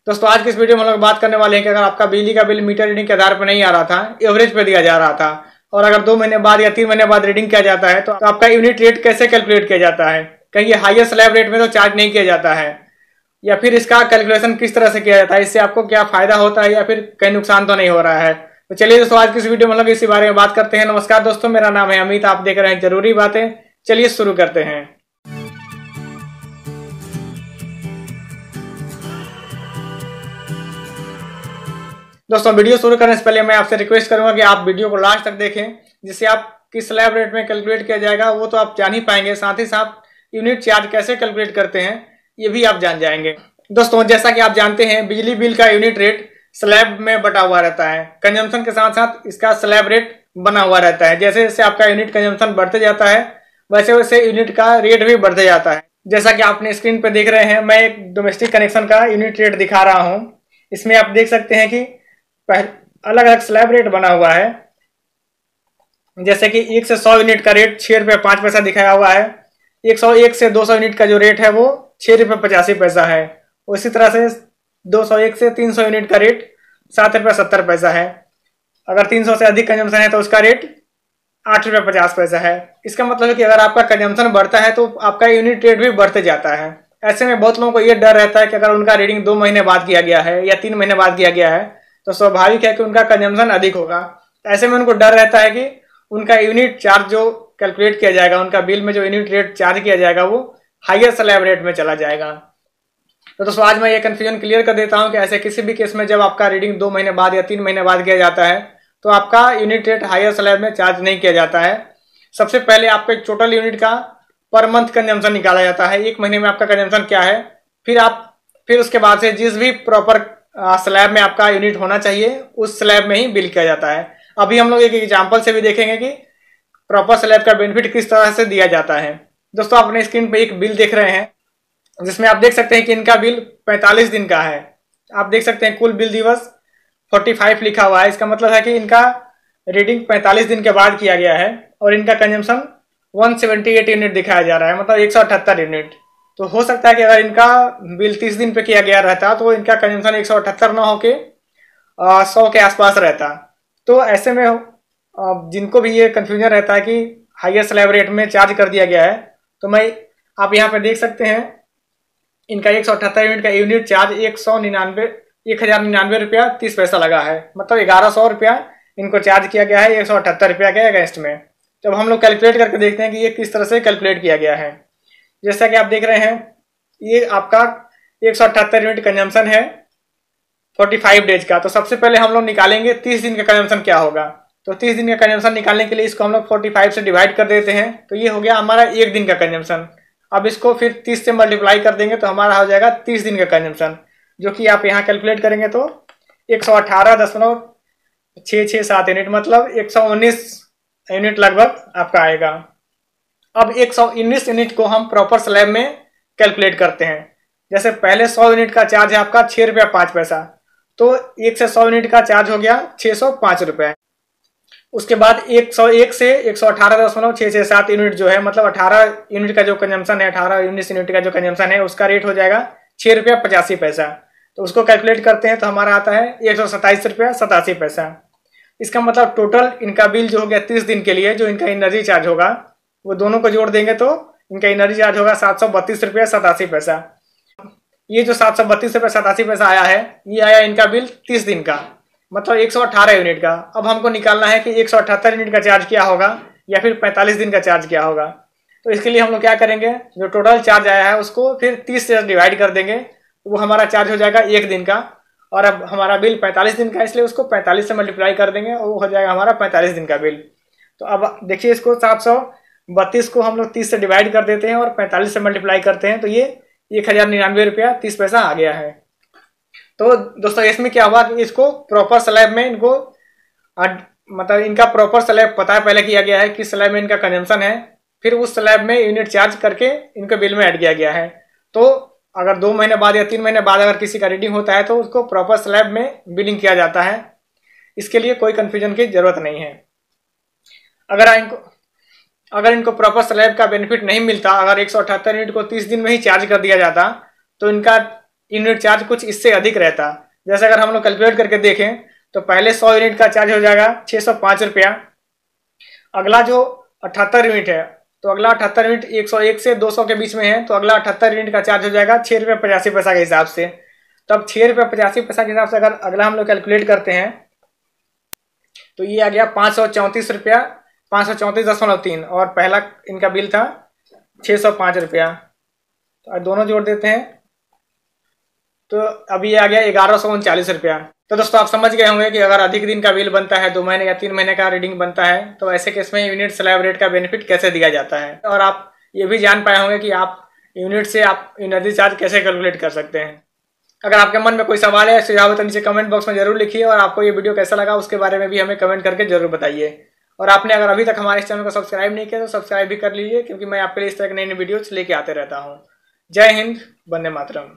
दोस्तों आज की इस वीडियो में हम लोग बात करने वाले हैं कि अगर आपका बिजली का बिल मीटर रीडिंग के आधार पर नहीं आ रहा था, एवरेज पे दिया जा रहा था, और अगर 2 महीने बाद या 3 महीने बाद रीडिंग किया जाता है तो आपका यूनिट रेट कैसे कैलकुलेट किया जाता है। कहीं ये हाईएस्ट स्लैब रेट में तो चार्ज नहीं किया जाता है, या फिर इसका कैलकुलेशन किस तरह से किया जाता है, इससे आपको क्या फायदा होता है या फिर कहीं नुकसान तो नहीं हो रहा है। तो चलिए दोस्तों आज की इस वीडियो में हम लोग इसी बारे में बात करते हैं। नमस्कार दोस्तों, मेरा नाम है अमित, आप देख रहे हैं जरूरी बातें। चलिए शुरू करते हैं। दोस्तों वीडियो शुरू करने से पहले मैं आपसे रिक्वेस्ट करूंगा कि आप वीडियो को लास्ट तक देखें, जिससे आप किस स्लैब रेट में कैलकुलेट किया जाएगा वो तो आप जान ही पाएंगे, साथ ही साथ यूनिट चार्ज कैसे कैलकुलेट करते हैं ये भी आप जान जाएंगे। दोस्तों जैसा कि आप जानते हैं, बिजली बिल का यूनिट रेट स्लैब में बटा हुआ रहता है। कंजम्पशन के साथ साथ इसका स्लैब रेट बना हुआ रहता है। जैसे जैसे आपका यूनिट कंजम्पशन बढ़ते जाता है वैसे वैसे यूनिट का रेट भी बढ़ते जाता है। जैसा कि आपने स्क्रीन पर देख रहे हैं, मैं एक डोमेस्टिक कनेक्शन का यूनिट रेट दिखा रहा हूँ। इसमें आप देख सकते हैं कि अलग अलग स्लैब रेट बना हुआ है। जैसे कि 1 से 100 यूनिट का रेट 6 रुपये 5 पैसा दिखाया हुआ है। 101 से 200 यूनिट का जो रेट है वो 6 रुपये 85 पैसा है। उसी तरह से 201 से 300 यूनिट का रेट 7 रुपये 70 पैसा है। अगर 300 से अधिक कंजम्पशन है तो उसका रेट 8 रुपये 50 पैसा है। इसका मतलब है कि अगर आपका कंजम्पशन बढ़ता है तो आपका यूनिट रेट भी बढ़ते जाता है। ऐसे में बहुत लोगों को ये डर रहता है कि अगर उनका रीडिंग 2 महीने बाद किया गया है या 3 महीने बाद किया गया है तो स्वाभाविक है कि उनका कंजम्पशन अधिक होगा। ऐसे में उनको डर रहता है कि उनका यूनिट चार्ज जो कैलकुलेट किया जाएगा, उनका बिल में जो यूनिट रेट चार्ज किया जाएगा वो हायर स्लैब रेट में चला जाएगा। तो दोस्तों आज मैं ये कंफ्यूजन क्लियर कर देता हूं कि ऐसे किसी भी केस में जब आपका रीडिंग 2 महीने बाद या 3 महीने बाद किया जाता है तो आपका यूनिट रेट हायर स्लैब में चार्ज नहीं किया जाता है। सबसे पहले आपको एक टोटल यूनिट का पर मंथ कंजम्पशन निकाला जाता है। 1 महीने में आपका कंजम्पशन क्या है, फिर उसके बाद से जिस भी प्रॉपर स्लैब में आपका यूनिट होना चाहिए उस स्लैब में ही बिल किया जाता है। अभी हम लोग एक एग्जांपल से भी देखेंगे कि प्रॉपर स्लैब का बेनिफिट किस तरह से दिया जाता है। दोस्तों आप अपने स्क्रीन पे एक बिल देख रहे हैं जिसमें आप देख सकते हैं कि इनका बिल 45 दिन का है। आप देख सकते हैं कुल बिल दिवस 45 लिखा हुआ है। इसका मतलब है कि इनका रीडिंग 45 दिन के बाद किया गया है और इनका कंजम्पशन 178 यूनिट दिखाया जा रहा है, मतलब 178 यूनिट। तो हो सकता है कि अगर इनका बिल 30 दिन पे किया गया रहता तो इनका कंजम्पशन 178 ना होके 100 के आसपास रहता। तो ऐसे में जिनको भी ये कंफ्यूजन रहता है कि हाईएस्ट स्लैब रेट में चार्ज कर दिया गया है, तो आप यहाँ पे देख सकते हैं इनका 178 यूनिट का यूनिट चार्ज 1099 रुपया 30 पैसा लगा है, मतलब 1100 रुपया इनको चार्ज किया गया है 178 रुपया के अगेंस्ट में। जब हम लोग कैलकुलेट करके देखते हैं कि ये किस तरह से कैलकुलेट किया गया है, जैसा कि आप देख रहे हैं ये आपका 178 यूनिट कंजम्पशन है 45 डेज का। तो सबसे पहले हम लोग निकालेंगे 30 दिन का कंजम्पशन क्या होगा। तो 30 दिन का कंजम्पशन निकालने के लिए इसको हम लोग 45 से डिवाइड कर देते हैं, तो ये हो गया हमारा 1 दिन का कंजम्पशन। अब इसको फिर 30 से मल्टीप्लाई कर देंगे तो हमारा हो जाएगा 30 दिन का कंजम्पशन, जो कि आप यहाँ कैलकुलेट करेंगे तो 118.667 यूनिट, मतलब 119 यूनिट लगभग आपका आएगा। अब 119 यूनिट को हम प्रॉपर स्लैब में कैलकुलेट करते हैं। जैसे पहले 100 यूनिट का चार्ज है आपका 6 रुपया 5 पैसा, तो 1 से 100 यूनिट का चार्ज हो गया 605 रुपये। उसके बाद 101 से 118.667 यूनिट जो है, मतलब 18 यूनिट का जो कंजम्पशन है, 18-19 यूनिट का जो कंजम्पशन है उसका रेट हो जाएगा 6 रुपया 85 पैसा। तो उसको कैलकुलेट करते हैं तो हमारा आता है 127 रुपया 87 पैसा। इसका मतलब टोटल इनका बिल जो हो गया 30 दिन के लिए, जो इनका एनर्जी चार्ज होगा वो दोनों को जोड़ देंगे तो इनका एनर्जी चार्ज होगा 732 रुपया 87 पैसा। ये जो 732 रुपया 87 पैसा आया है ये आया इनका बिल 30 दिन का, मतलब 118 यूनिट का। अब हमको निकालना है कि 178 यूनिट का चार्ज क्या होगा या फिर 45 दिन का चार्ज क्या होगा। तो इसके लिए हम लोग क्या करेंगे, जो टोटल चार्ज आया है उसको फिर 30 से डिवाइड कर देंगे, तो वो हमारा चार्ज हो जाएगा 1 दिन का। और अब हमारा बिल 45 दिन का, इसलिए उसको 45 से मल्टीप्लाई कर देंगे और वो हो जाएगा हमारा 45 दिन का बिल। तो अब देखिए इसको 732 को हम लोग 30 से डिवाइड कर देते हैं और 45 से मल्टीप्लाई करते हैं, तो ये 1099 रुपया 30 पैसा आ गया है। तो दोस्तों इसमें क्या हुआ कि इसको प्रॉपर स्लैब में इनको मतलब इनका प्रॉपर स्लैब पता है पहले किया गया है कि स्लैब में इनका कंजम्पशन है, फिर उस स्लैब में यूनिट चार्ज करके इनके बिल में ऐड किया गया है। तो अगर 2 महीने बाद या 3 महीने बाद अगर किसी का रीडिंग होता है तो उसको प्रॉपर स्लैब में बिलिंग किया जाता है। इसके लिए कोई कंफ्यूजन की जरूरत नहीं है। अगर इनको प्रॉपर स्लैब का बेनिफिट नहीं मिलता, अगर 178 यूनिट को 30 दिन में ही चार्ज कर दिया जाता तो इनका यूनिट चार्ज कुछ इससे अधिक रहता। जैसे अगर हम लोग कैलकुलेट करके देखें तो पहले 100 यूनिट का चार्ज हो जाएगा 605 रुपया। अगला जो 78 यूनिट है तो अगला 78 यूनिट 101 से 200 के बीच में है, तो अगला 78 यूनिट का चार्ज हो जाएगा 6 रुपये 85 पैसा के हिसाब से। तो अब 6 रुपये 85 पैसा के हिसाब से अगर अगला हम लोग कैलकुलेट करते हैं तो ये आ गया 534 रुपया 534.3, और पहला इनका बिल था 605 रुपया। तो दोनों जोड़ देते हैं तो अभी ये आ गया 1139 रुपया। तो दोस्तों आप समझ गए होंगे कि अगर अधिक दिन का बिल बनता है, 2 महीने या 3 महीने का रीडिंग बनता है, तो ऐसे केस में यूनिट स्लैब रेट का बेनिफिट कैसे दिया जाता है। और आप ये भी जान पाए होंगे कि आप यूनिट से आप एनर्जी चार्ज कैसे कैलकुलेट कर सकते हैं। अगर आपके मन में कोई सवाल है, सुझाव है तो नीचे कमेंट बॉक्स में जरूर लिखिए, और आपको ये वीडियो कैसा लगा उसके बारे में भी हमें कमेंट करके जरूर बताइए। और आपने अगर अभी तक हमारे इस चैनल को सब्सक्राइब नहीं किया तो सब्सक्राइब भी कर लीजिए, क्योंकि मैं आपके लिए इस तरह की नई नई वीडियोस लेके आते रहता हूँ। जय हिंद, वंदे मातरम।